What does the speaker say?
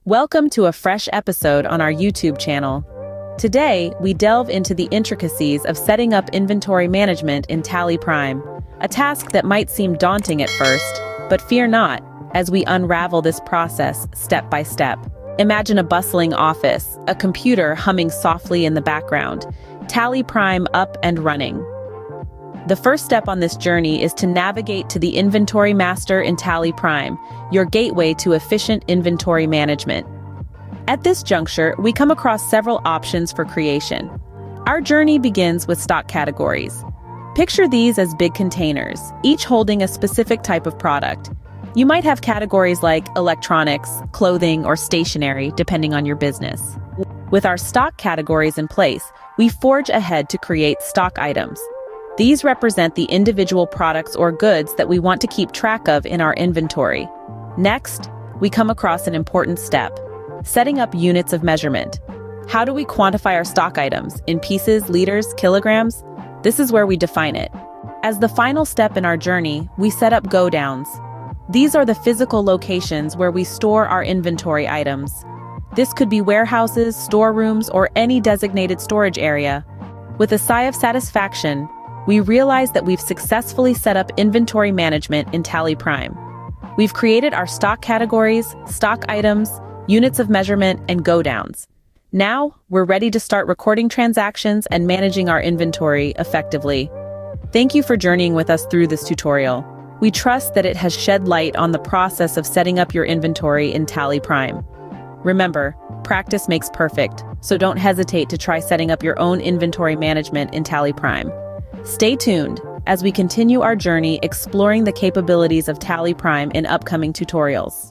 Welcome to a fresh episode on our YouTube channel. Today, we delve into the intricacies of setting up inventory management in TALLY Prime, a task that might seem daunting at first, but fear not, as we unravel this process step by step. Imagine a bustling office, a computer humming softly in the background, TALLY Prime up and running. The first step on this journey is to navigate to the Inventory Master in TALLY Prime, your gateway to efficient inventory management. At this juncture, we come across several options for creation. Our journey begins with stock categories. Picture these as big containers, each holding a specific type of product. You might have categories like electronics, clothing, or stationery, depending on your business. With our stock categories in place, we forge ahead to create stock items. These represent the individual products or goods that we want to keep track of in our inventory. Next, we come across an important step: setting up units of measurement. How do we quantify our stock items? In pieces, liters, kilograms? This is where we define it. As the final step in our journey, we set up godowns. These are the physical locations where we store our inventory items. This could be warehouses, storerooms, or any designated storage area. With a sigh of satisfaction, we realize that we've successfully set up inventory management in TALLY Prime. We've created our stock categories, stock items, units of measurement, and godowns. Now, we're ready to start recording transactions and managing our inventory effectively. Thank you for journeying with us through this tutorial. We trust that it has shed light on the process of setting up your inventory in TALLY Prime. Remember, practice makes perfect, so don't hesitate to try setting up your own inventory management in TALLY Prime. Stay tuned as we continue our journey exploring the capabilities of TALLY Prime in upcoming tutorials.